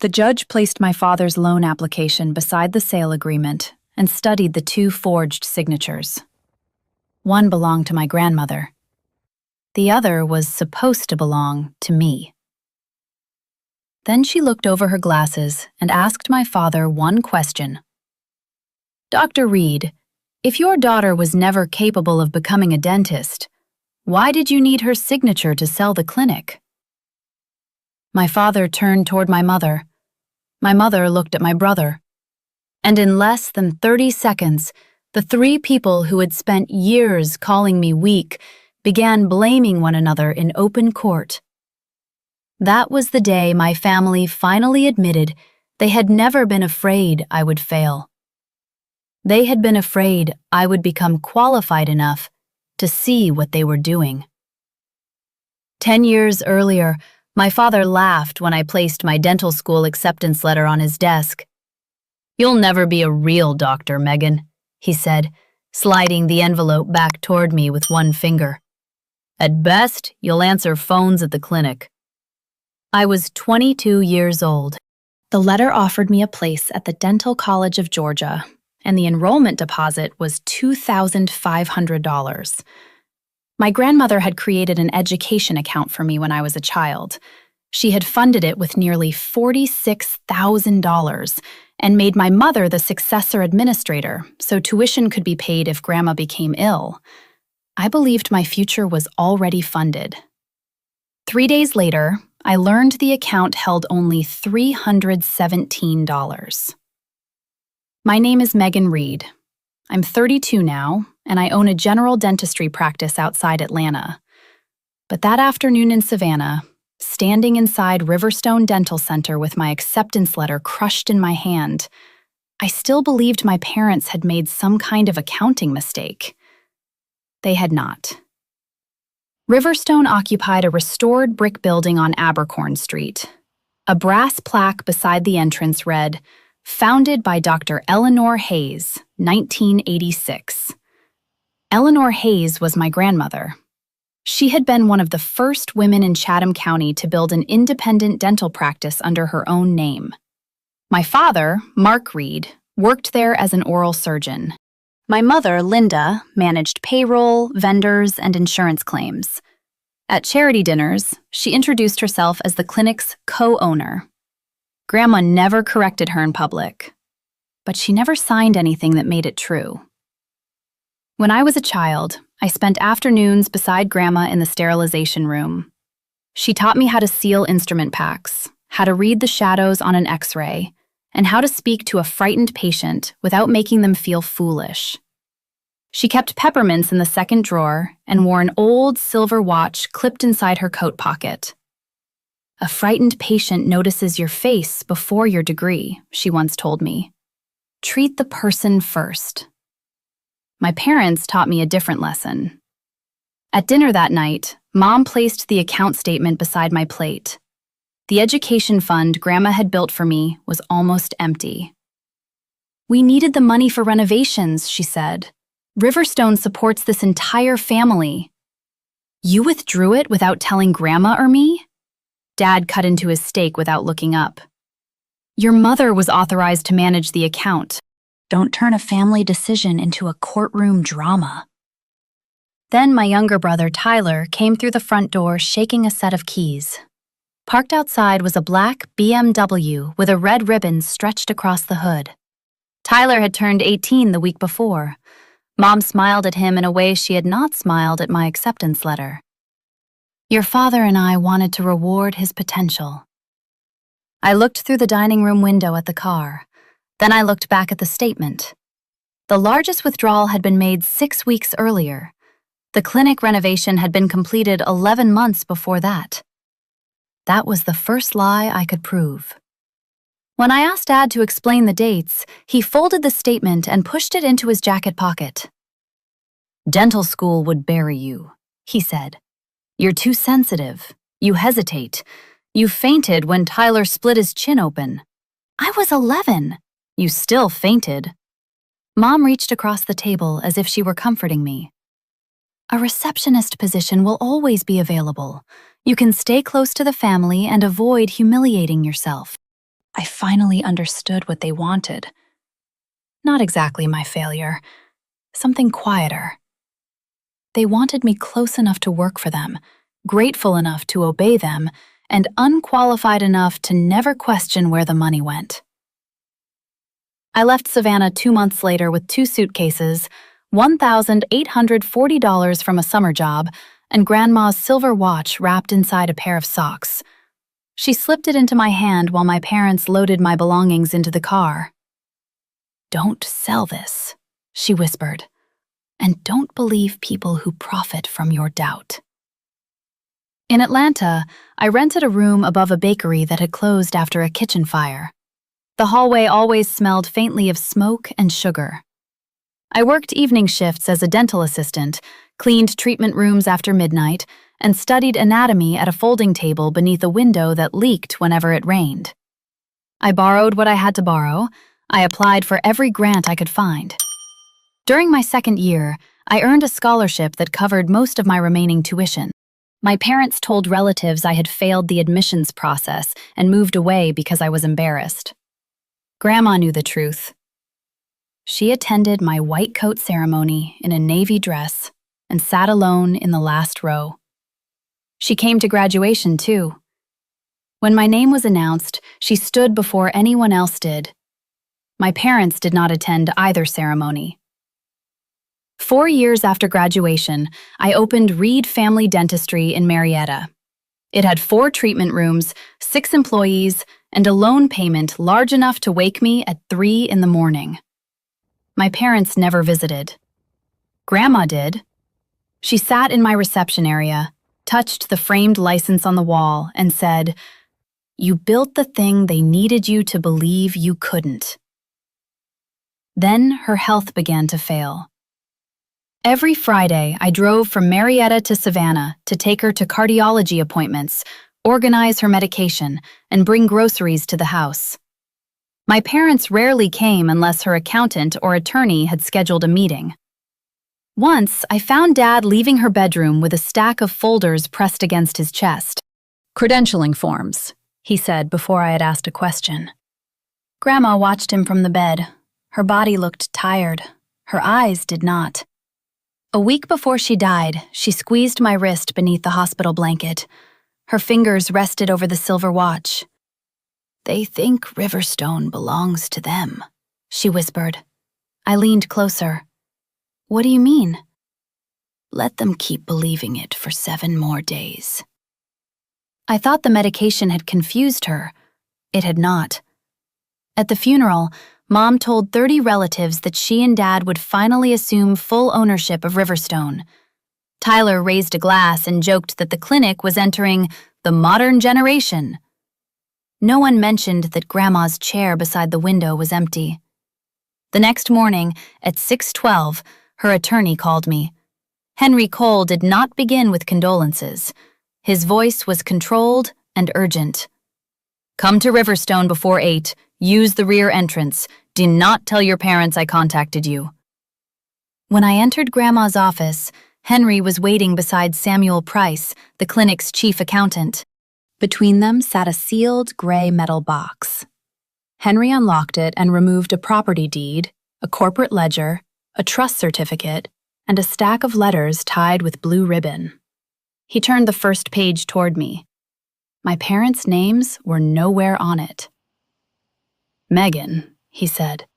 The judge placed my father's loan application beside the sale agreement and studied the two forged signatures. One belonged to my grandmother. The other was supposed to belong to me. Then she looked over her glasses and asked my father one question. "Dr. Reed, if your daughter was never capable of becoming a dentist, why did you need her signature to sell the clinic?" My father turned toward my mother. My mother looked at my brother. And in less than 30 seconds, the three people who had spent years calling me weak began blaming one another in open court. That was the day my family finally admitted they had never been afraid I would fail. They had been afraid I would become qualified enough to see what they were doing. 10 years earlier, my father laughed when I placed my dental school acceptance letter on his desk. "You'll never be a real doctor, Megan," he said, sliding the envelope back toward me with one finger. "At best, you'll answer phones at the clinic." I was 22 years old. The letter offered me a place at the Dental College of Georgia, and the enrollment deposit was $2,500. My grandmother had created an education account for me when I was a child. She had funded it with nearly $46,000 and made my mother the successor administrator so tuition could be paid if Grandma became ill. I believed my future was already funded. 3 days later, I learned the account held only $317. My name is Megan Reed. I'm 32 now, and I own a general dentistry practice outside Atlanta. But that afternoon in Savannah, standing inside Riverstone Dental Center with my acceptance letter crushed in my hand, I still believed my parents had made some kind of accounting mistake. They had not. Riverstone occupied a restored brick building on Abercorn Street. A brass plaque beside the entrance read, "Founded by Dr. Eleanor Hayes, 1986. Eleanor Hayes was my grandmother. She had been one of the first women in Chatham County to build an independent dental practice under her own name. My father, Mark Reed, worked there as an oral surgeon. My mother, Linda, managed payroll, vendors, and insurance claims. At charity dinners, she introduced herself as the clinic's co-owner. Grandma never corrected her in public, but she never signed anything that made it true. When I was a child, I spent afternoons beside Grandma in the sterilization room. She taught me how to seal instrument packs, how to read the shadows on an X-ray, and how to speak to a frightened patient without making them feel foolish. She kept peppermints in the second drawer and wore an old silver watch clipped inside her coat pocket. "A frightened patient notices your face before your degree," she once told me. "Treat the person first." My parents taught me a different lesson. At dinner that night, Mom placed the account statement beside my plate. The education fund Grandma had built for me was almost empty. "We needed the money for renovations," she said. "Riverstone supports this entire family." "You withdrew it without telling Grandma or me?" Dad cut into his steak without looking up. "Your mother was authorized to manage the account. Don't turn a family decision into a courtroom drama." Then my younger brother, Tyler, came through the front door shaking a set of keys. Parked outside was a black BMW with a red ribbon stretched across the hood. Tyler had turned 18 the week before. Mom smiled at him in a way she had not smiled at my acceptance letter. "Your father and I wanted to reward his potential." I looked through the dining room window at the car. Then I looked back at the statement. The largest withdrawal had been made 6 weeks earlier. The clinic renovation had been completed 11 months before that. That was the first lie I could prove. When I asked Dad to explain the dates, he folded the statement and pushed it into his jacket pocket. "Dental school would bury you," he said. "You're too sensitive. You hesitate. You fainted when Tyler split his chin open." "I was 11. "You still fainted." Mom reached across the table as if she were comforting me. "A receptionist position will always be available. You can stay close to the family and avoid humiliating yourself." I finally understood what they wanted. Not exactly my failure, something quieter. They wanted me close enough to work for them, grateful enough to obey them, and unqualified enough to never question where the money went. I left Savannah 2 months later with 2 suitcases, $1,840 from a summer job, and Grandma's silver watch wrapped inside a pair of socks. She slipped it into my hand while my parents loaded my belongings into the car. "Don't sell this," she whispered, "and don't believe people who profit from your doubt." In Atlanta, I rented a room above a bakery that had closed after a kitchen fire. The hallway always smelled faintly of smoke and sugar. I worked evening shifts as a dental assistant, cleaned treatment rooms after midnight, and studied anatomy at a folding table beneath a window that leaked whenever it rained. I borrowed what I had to borrow. I applied for every grant I could find. During my second year, I earned a scholarship that covered most of my remaining tuition. My parents told relatives I had failed the admissions process and moved away because I was embarrassed. Grandma knew the truth. She attended my white coat ceremony in a navy dress and sat alone in the last row. She came to graduation, too. When my name was announced, she stood before anyone else did. My parents did not attend either ceremony. 4 years after graduation, I opened Reed Family Dentistry in Marietta. It had 4 treatment rooms, 6 employees, and a loan payment large enough to wake me at 3 in the morning. My parents never visited. Grandma did. She sat in my reception area, touched the framed license on the wall, and said, "You built the thing they needed you to believe you couldn't." Then her health began to fail. Every Friday, I drove from Marietta to Savannah to take her to cardiology appointments, organize her medication, and bring groceries to the house. My parents rarely came unless her accountant or attorney had scheduled a meeting. Once, I found Dad leaving her bedroom with a stack of folders pressed against his chest. "Credentialing forms," he said before I had asked a question. Grandma watched him from the bed. Her body looked tired. Her eyes did not. A week before she died, she squeezed my wrist beneath the hospital blanket. Her fingers rested over the silver watch. "They think Riverstone belongs to them," she whispered. I leaned closer. "What do you mean?" "Let them keep believing it for 7 more days." I thought the medication had confused her. It had not. At the funeral, Mom told 30 relatives that she and Dad would finally assume full ownership of Riverstone. Tyler raised a glass and joked that the clinic was entering the modern generation. No one mentioned that Grandma's chair beside the window was empty. The next morning, at 6:12, her attorney called me. Henry Cole did not begin with condolences. His voice was controlled and urgent. "Come to Riverstone before 8. Use the rear entrance. Do not tell your parents I contacted you." When I entered Grandma's office, Henry was waiting beside Samuel Price, the clinic's chief accountant. Between them sat a sealed gray metal box. Henry unlocked it and removed a property deed, a corporate ledger, a trust certificate, and a stack of letters tied with blue ribbon. He turned the first page toward me. My parents' names were nowhere on it. "Megan," he said,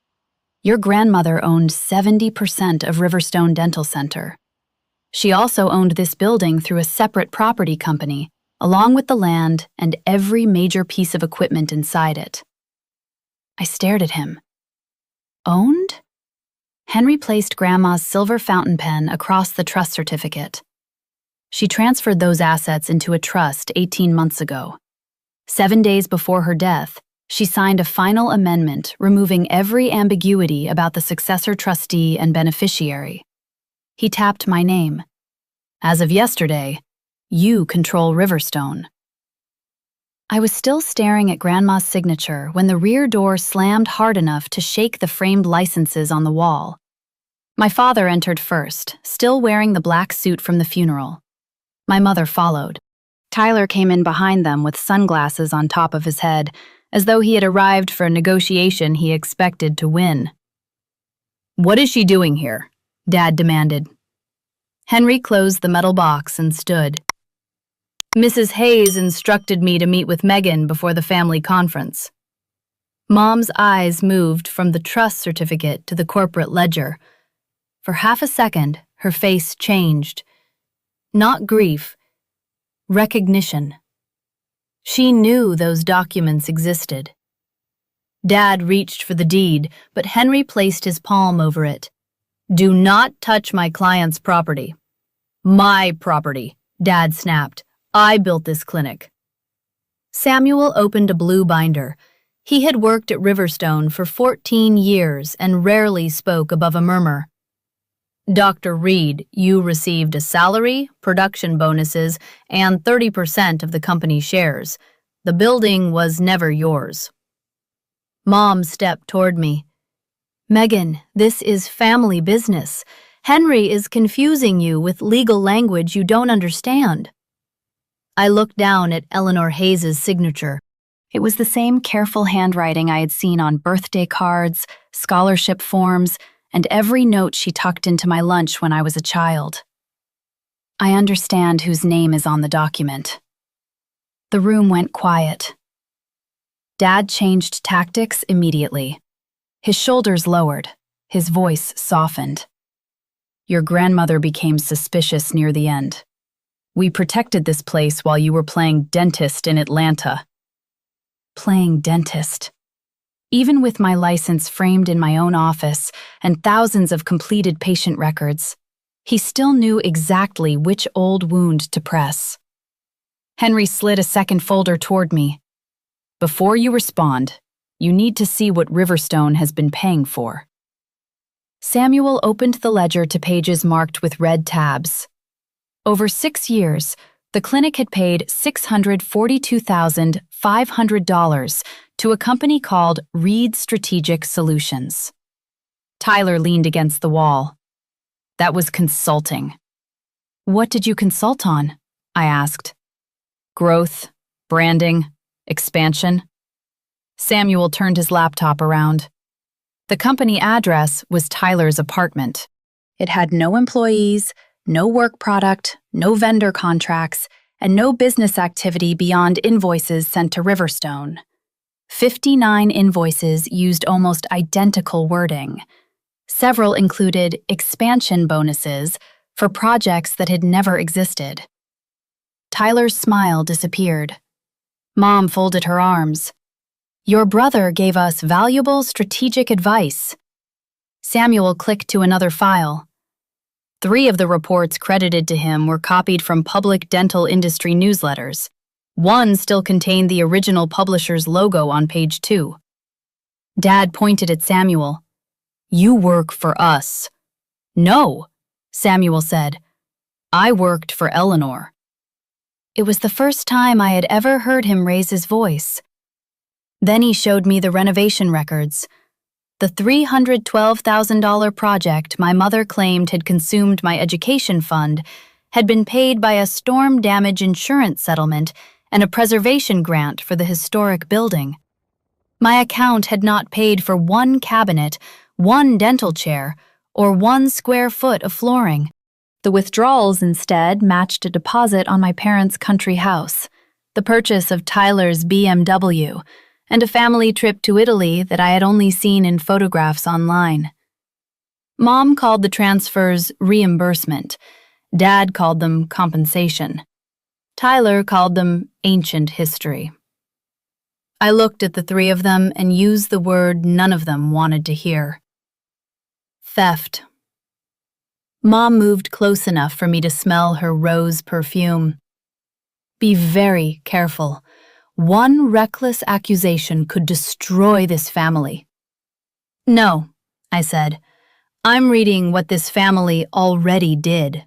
"your grandmother owned 70% of Riverstone Dental Center. She also owned this building through a separate property company, along with the land and every major piece of equipment inside it." I stared at him. "Owned?" Henry placed Grandma's silver fountain pen across the trust certificate. "She transferred those assets into a trust 18 months ago. 7 days before her death, she signed a final amendment removing every ambiguity about the successor trustee and beneficiary." He tapped my name. "As of yesterday, you control Riverstone." I was still staring at Grandma's signature when the rear door slammed hard enough to shake the framed licenses on the wall. My father entered first, still wearing the black suit from the funeral. My mother followed. Tyler came in behind them with sunglasses on top of his head, as though he had arrived for a negotiation he expected to win. "What is she doing here?" Dad demanded. Henry closed the metal box and stood. "Mrs. Hayes instructed me to meet with Megan before the family conference." Mom's eyes moved from the trust certificate to the corporate ledger. For half a second, her face changed. Not grief, recognition. She knew those documents existed. Dad reached for the deed, but Henry placed his palm over it. "Do not touch my client's property." "My property," Dad snapped. "I built this clinic." Samuel opened a blue binder. He had worked at Riverstone for 14 years and rarely spoke above a murmur. "Dr. Reed, you received a salary, production bonuses, and 30% of the company's shares. The building was never yours." Mom stepped toward me. "Megan, this is family business. Henry is confusing you with legal language you don't understand." I looked down at Eleanor Hayes' signature. It was the same careful handwriting I had seen on birthday cards, scholarship forms, and every note she tucked into my lunch when I was a child. "I understand whose name is on the document." The room went quiet. Dad changed tactics immediately. His shoulders lowered, his voice softened. "Your grandmother became suspicious near the end. We protected this place while you were playing dentist in Atlanta." Playing dentist. Even with my license framed in my own office and thousands of completed patient records, he still knew exactly which old wound to press. Henry slid a second folder toward me. "Before you respond, you need to see what Riverstone has been paying for." Samuel opened the ledger to pages marked with red tabs. Over 6 years, the clinic had paid $642,500 to a company called Reed Strategic Solutions. Tyler leaned against the wall. "That was consulting." "What did you consult on?" I asked. "Growth, branding, expansion." Samuel turned his laptop around. The company address was Tyler's apartment. It had no employees, no work product, no vendor contracts, and no business activity beyond invoices sent to Riverstone. 59 invoices used almost identical wording. Several included expansion bonuses for projects that had never existed. Tyler's smile disappeared. Mom folded her arms. "Your brother gave us valuable strategic advice." Samuel clicked to another file. 3 of the reports credited to him were copied from public dental industry newsletters. One still contained the original publisher's logo on page 2. Dad pointed at Samuel. "You work for us." "No," Samuel said. "I worked for Eleanor." It was the first time I had ever heard him raise his voice. Then he showed me the renovation records. The $312,000 project my mother claimed had consumed my education fund had been paid by a storm damage insurance settlement and a preservation grant for the historic building. My account had not paid for one cabinet, one dental chair, or 1 square foot of flooring. The withdrawals instead matched a deposit on my parents' country house, the purchase of Tyler's BMW, and a family trip to Italy that I had only seen in photographs online. Mom called the transfers reimbursement. Dad called them compensation. Tyler called them ancient history. I looked at the 3 of them and used the word none of them wanted to hear. Theft. Mom moved close enough for me to smell her rose perfume. "Be very careful. One reckless accusation could destroy this family." "No," I said. "I'm reading what this family already did."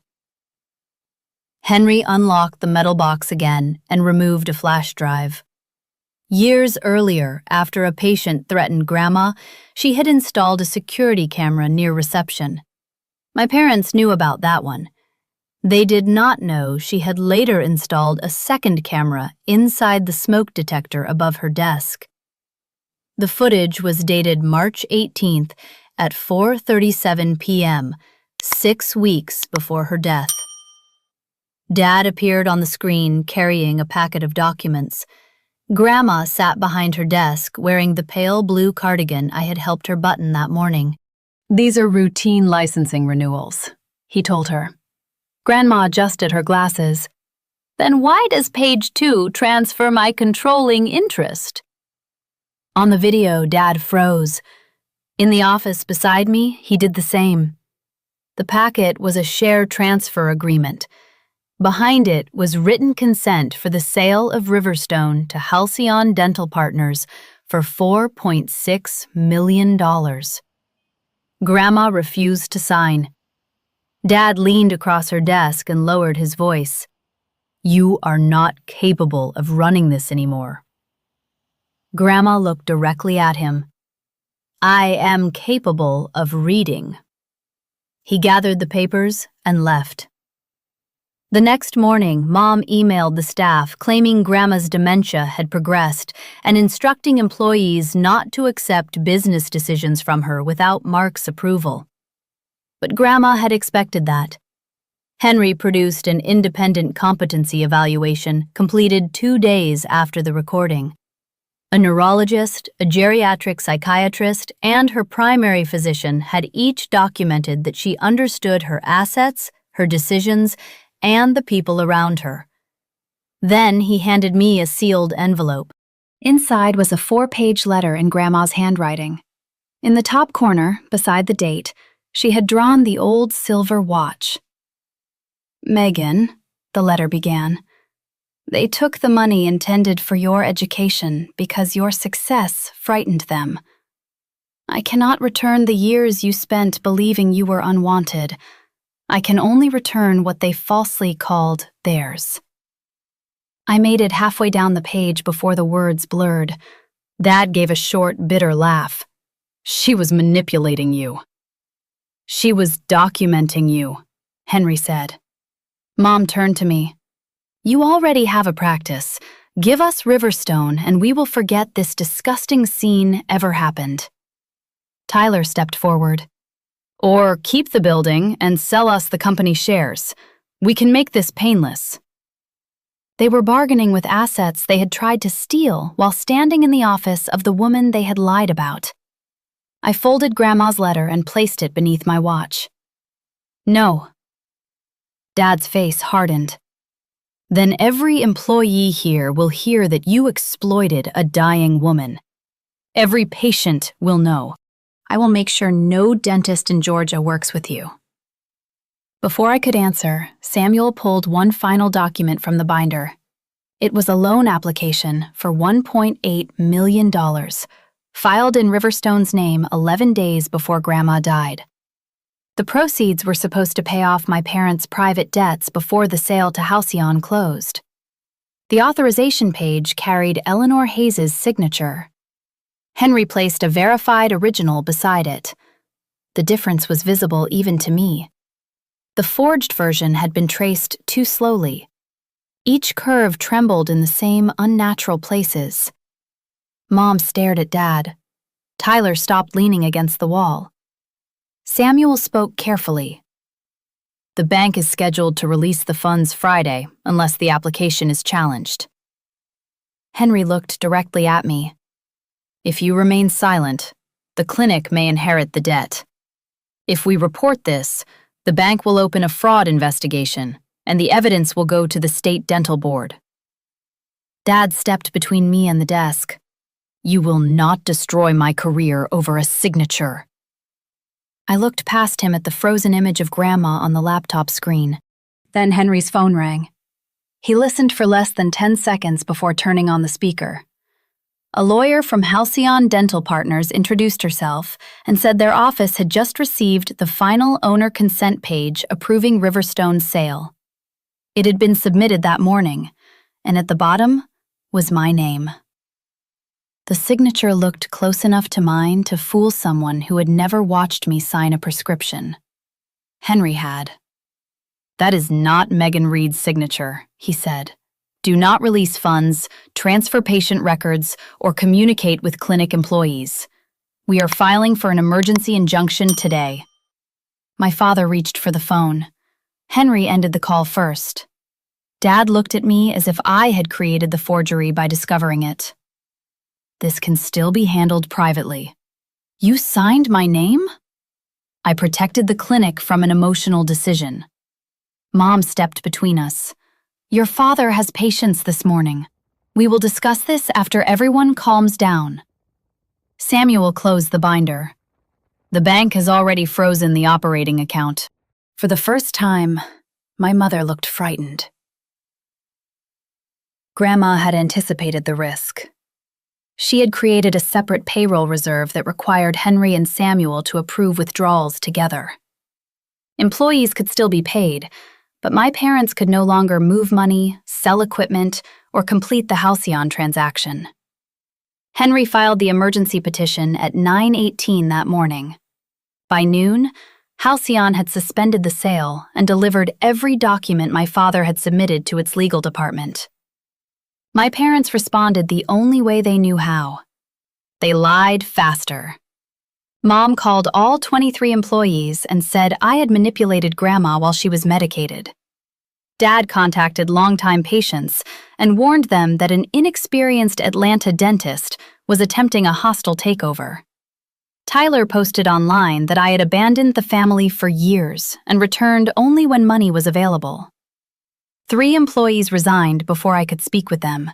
Henry unlocked the metal box again and removed a flash drive. Years earlier, after a patient threatened Grandma, she had installed a security camera near reception. My parents knew about that one. They did not know she had later installed a second camera inside the smoke detector above her desk. The footage was dated March 18th at 4:37 p.m., 6 weeks before her death. Dad appeared on the screen carrying a packet of documents. Grandma sat behind her desk wearing the pale blue cardigan I had helped her button that morning. "These are routine licensing renewals," he told her. Grandma adjusted her glasses. "Then why does page 2 transfer my controlling interest?" On the video, Dad froze. In the office beside me, he did the same. The packet was a share transfer agreement. Behind it was written consent for the sale of Riverstone to Halcyon Dental Partners for $4.6 million. Grandma refused to sign. Dad leaned across her desk and lowered his voice. "You are not capable of running this anymore." Grandma looked directly at him. "I am capable of reading." He gathered the papers and left. The next morning, Mom emailed the staff claiming Grandma's dementia had progressed and instructing employees not to accept business decisions from her without Mark's approval. But Grandma had expected that. Henry produced an independent competency evaluation completed 2 days after the recording. A neurologist, a geriatric psychiatrist, and her primary physician had each documented that she understood her assets, her decisions, and the people around her. Then he handed me a sealed envelope. Inside was a 4-page letter in Grandma's handwriting. In the top corner, beside the date, she had drawn the old silver watch. "Megan," the letter began, "they took the money intended for your education because your success frightened them. I cannot return the years you spent believing you were unwanted. I can only return what they falsely called theirs." I made it halfway down the page before the words blurred. Dad gave a short, bitter laugh. "She was manipulating you." "She was documenting you," Henry said. Mom turned to me. "You already have a practice. Give us Riverstone and we will forget this disgusting scene ever happened." Tyler stepped forward. "Or keep the building and sell us the company shares. We can make this painless." They were bargaining with assets they had tried to steal while standing in the office of the woman they had lied about. I folded Grandma's letter and placed it beneath my watch. "No." Dad's face hardened. "Then every employee here will hear that you exploited a dying woman. Every patient will know. I will make sure no dentist in Georgia works with you." Before I could answer, Samuel pulled one final document from the binder. It was a loan application for $1.8 million, filed in Riverstone's name 11 days before Grandma died. The proceeds were supposed to pay off my parents' private debts before the sale to Halcyon closed. The authorization page carried Eleanor Hayes' signature. Henry placed a verified original beside it. The difference was visible even to me. The forged version had been traced too slowly. Each curve trembled in the same unnatural places. Mom stared at Dad. Tyler stopped leaning against the wall. Samuel spoke carefully. "The bank is scheduled to release the funds Friday unless the application is challenged." Henry looked directly at me. "If you remain silent, the clinic may inherit the debt. If we report this, the bank will open a fraud investigation, and the evidence will go to the state dental board." Dad stepped between me and the desk. "You will not destroy my career over a signature." I looked past him at the frozen image of Grandma on the laptop screen. Then Henry's phone rang. He listened for less than 10 seconds before turning on the speaker. A lawyer from Halcyon Dental Partners introduced herself and said their office had just received the final owner consent page approving Riverstone's sale. It had been submitted that morning, and at the bottom was my name. The signature looked close enough to mine to fool someone who had never watched me sign a prescription. Henry had. "That is not Megan Reed's signature," he said. Do not release funds, transfer patient records, or communicate with clinic employees. We are filing for an emergency injunction today. My father reached for the phone. Henry ended the call first. Dad looked at me as if I had created the forgery by discovering it. This can still be handled privately. You signed my name? I protected the clinic from an emotional decision. Mom stepped between us. Your father has patients this morning. We will discuss this after everyone calms down. Samuel closed the binder. The bank has already frozen the operating account. For the first time, my mother looked frightened. Grandma had anticipated the risk. She had created a separate payroll reserve that required Henry and Samuel to approve withdrawals together. Employees could still be paid, but my parents could no longer move money, sell equipment, or complete the Halcyon transaction. Henry filed the emergency petition at 9:18 that morning. By noon, Halcyon had suspended the sale and delivered every document my father had submitted to its legal department. My parents responded the only way they knew how. They lied faster. Mom called all 23 employees and said I had manipulated Grandma while she was medicated. Dad contacted longtime patients and warned them that an inexperienced Atlanta dentist was attempting a hostile takeover. Tyler posted online that I had abandoned the family for years and returned only when money was available. 3 employees resigned before I could speak with them.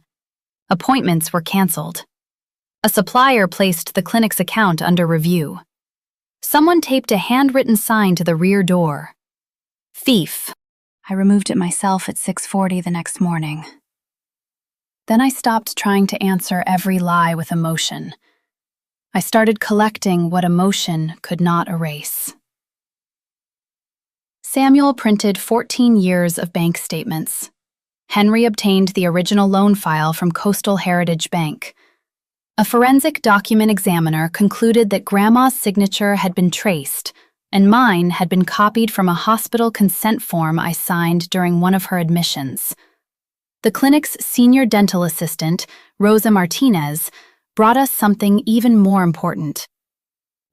Appointments were canceled. A supplier placed the clinic's account under review. Someone taped a handwritten sign to the rear door. Thief. I removed it myself at 6:40 the next morning. Then I stopped trying to answer every lie with emotion. I started collecting what emotion could not erase. Samuel printed 14 years of bank statements. Henry obtained the original loan file from Coastal Heritage Bank. A forensic document examiner concluded that Grandma's signature had been traced, and mine had been copied from a hospital consent form I signed during one of her admissions. The clinic's senior dental assistant, Rosa Martinez, brought us something even more important.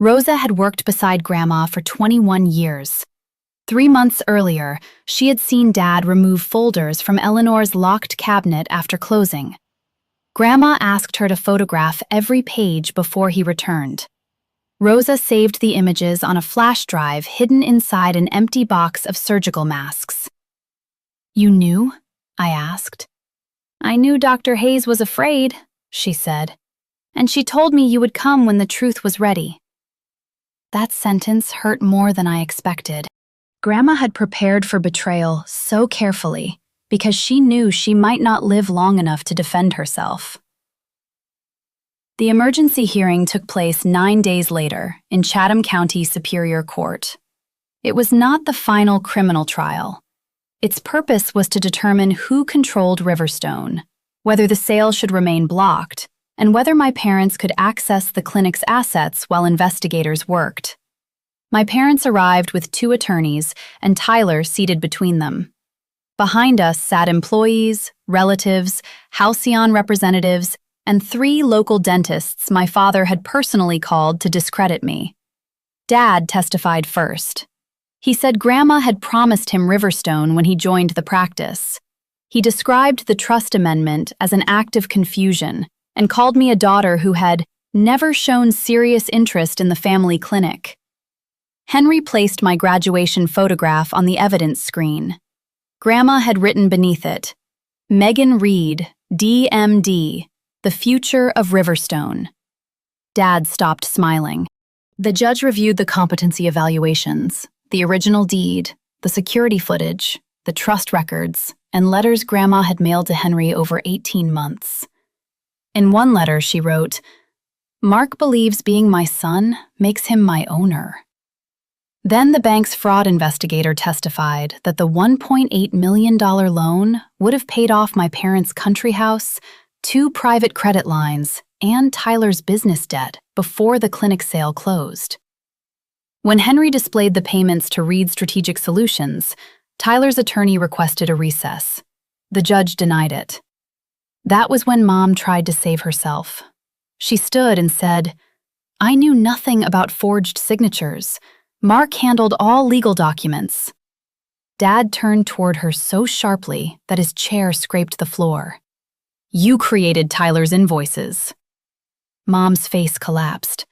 Rosa had worked beside Grandma for 21 years. 3 months earlier, she had seen Dad remove folders from Eleanor's locked cabinet after closing. Grandma asked her to photograph every page before he returned. Rosa saved the images on a flash drive hidden inside an empty box of surgical masks. You knew? I asked. I knew Dr. Hayes was afraid, she said, and she told me you would come when the truth was ready. That sentence hurt more than I expected. Grandma had prepared for betrayal so carefully because she knew she might not live long enough to defend herself. The emergency hearing took place 9 days later in Chatham County Superior Court. It was not the final criminal trial. Its purpose was to determine who controlled Riverstone, whether the sale should remain blocked, and whether my parents could access the clinic's assets while investigators worked. My parents arrived with 2 attorneys and Tyler seated between them. Behind us sat employees, relatives, Halcyon representatives, and 3 local dentists my father had personally called to discredit me. Dad testified first. He said Grandma had promised him Riverstone when he joined the practice. He described the trust amendment as an act of confusion and called me a daughter who had never shown serious interest in the family clinic. Henry placed my graduation photograph on the evidence screen. Grandma had written beneath it, Megan Reed, DMD, the future of Riverstone. Dad stopped smiling. The judge reviewed the competency evaluations, the original deed, the security footage, the trust records, and letters Grandma had mailed to Henry over 18 months. In one letter, she wrote, Mark believes being my son makes him my owner. Then the bank's fraud investigator testified that the $1.8 million loan would have paid off my parents' country house, 2 private credit lines, and Tyler's business debt before the clinic sale closed. When Henry displayed the payments to Reed Strategic Solutions, Tyler's attorney requested a recess. The judge denied it. That was when Mom tried to save herself. She stood and said, "I knew nothing about forged signatures. Mark handled all legal documents." Dad turned toward her so sharply that his chair scraped the floor. "You created Tyler's invoices." Mom's face collapsed.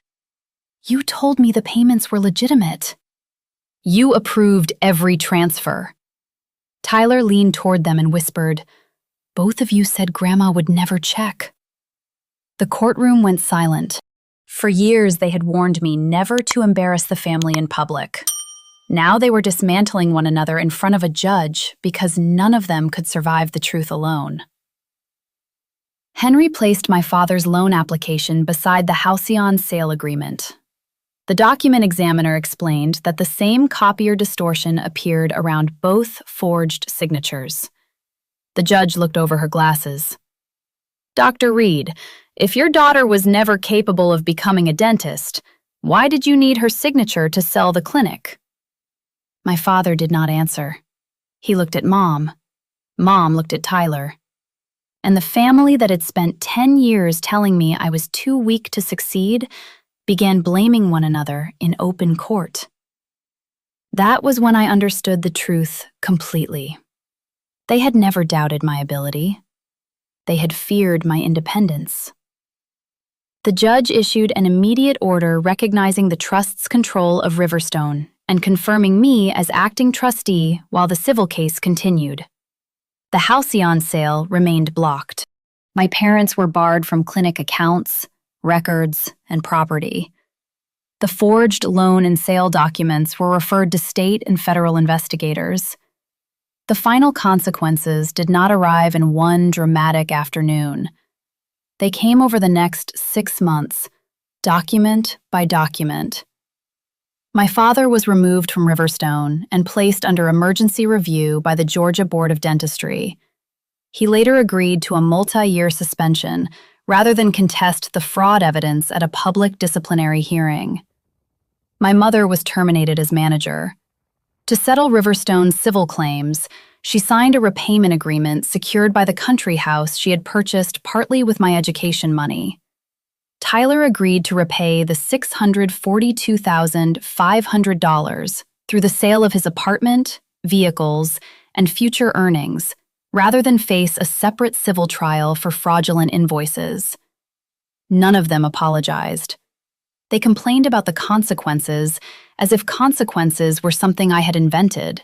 "You told me the payments were legitimate." "You approved every transfer." Tyler leaned toward them and whispered, "Both of you said Grandma would never check." The courtroom went silent. For years, they had warned me never to embarrass the family in public. Now they were dismantling one another in front of a judge because none of them could survive the truth alone. Henry placed my father's loan application beside the Halcyon sale agreement. The document examiner explained that the same copier distortion appeared around both forged signatures. The judge looked over her glasses. "Dr. Reed, if your daughter was never capable of becoming a dentist, why did you need her signature to sell the clinic?" My father did not answer. He looked at Mom. Mom looked at Tyler. And the family that had spent 10 years telling me I was too weak to succeed began blaming one another in open court. That was when I understood the truth completely. They had never doubted my ability. They had feared my independence. The judge issued an immediate order recognizing the trust's control of Riverstone and confirming me as acting trustee while the civil case continued. The Halcyon sale remained blocked. My parents were barred from clinic accounts, records, and property. The forged loan and sale documents were referred to state and federal investigators. The final consequences did not arrive in one dramatic afternoon. They came over the next 6 months, document by document. My father was removed from Riverstone and placed under emergency review by the Georgia Board of Dentistry. He later agreed to a multi-year suspension rather than contest the fraud evidence at a public disciplinary hearing. My mother was terminated as manager. To settle Riverstone's civil claims, she signed a repayment agreement secured by the country house she had purchased partly with my education money. Tyler agreed to repay the $642,500 through the sale of his apartment, vehicles, and future earnings, rather than face a separate civil trial for fraudulent invoices. None of them apologized. They complained about the consequences as if consequences were something I had invented.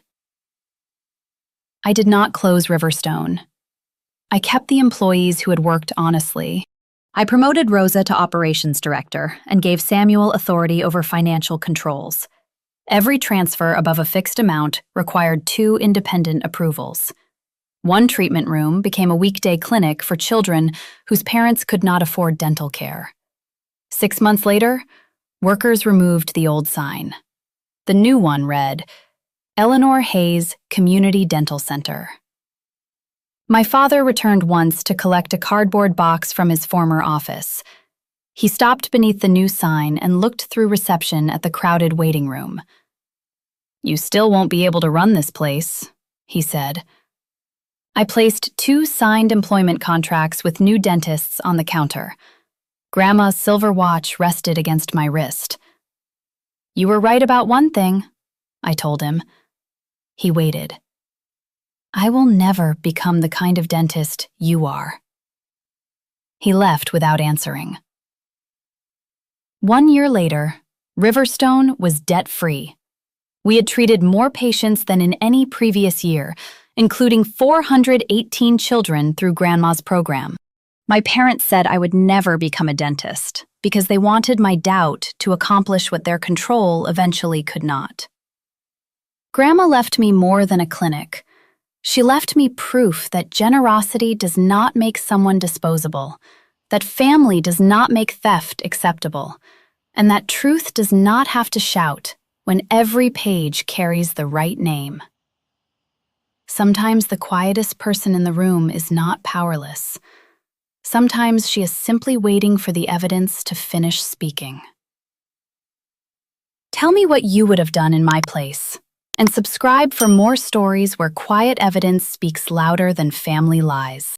I did not close Riverstone. I kept the employees who had worked honestly. I promoted Rosa to operations director and gave Samuel authority over financial controls. Every transfer above a fixed amount required 2 independent approvals. One treatment room became a weekday clinic for children whose parents could not afford dental care. 6 months later, workers removed the old sign. The new one read, Eleanor Hayes Community Dental Center. My father returned once to collect a cardboard box from his former office. He stopped beneath the new sign and looked through reception at the crowded waiting room. "You still won't be able to run this place," he said. I placed 2 signed employment contracts with new dentists on the counter. Grandma's silver watch rested against my wrist. "You were right about one thing," I told him. He waited. "I will never become the kind of dentist you are." He left without answering. 1 year later, Riverstone was debt-free. We had treated more patients than in any previous year, including 418 children through Grandma's program. My parents said I would never become a dentist because they wanted my doubt to accomplish what their control eventually could not. Grandma left me more than a clinic. She left me proof that generosity does not make someone disposable, that family does not make theft acceptable, and that truth does not have to shout when every page carries the right name. Sometimes the quietest person in the room is not powerless. Sometimes she is simply waiting for the evidence to finish speaking. Tell me what you would have done in my place, and subscribe for more stories where quiet evidence speaks louder than family lies.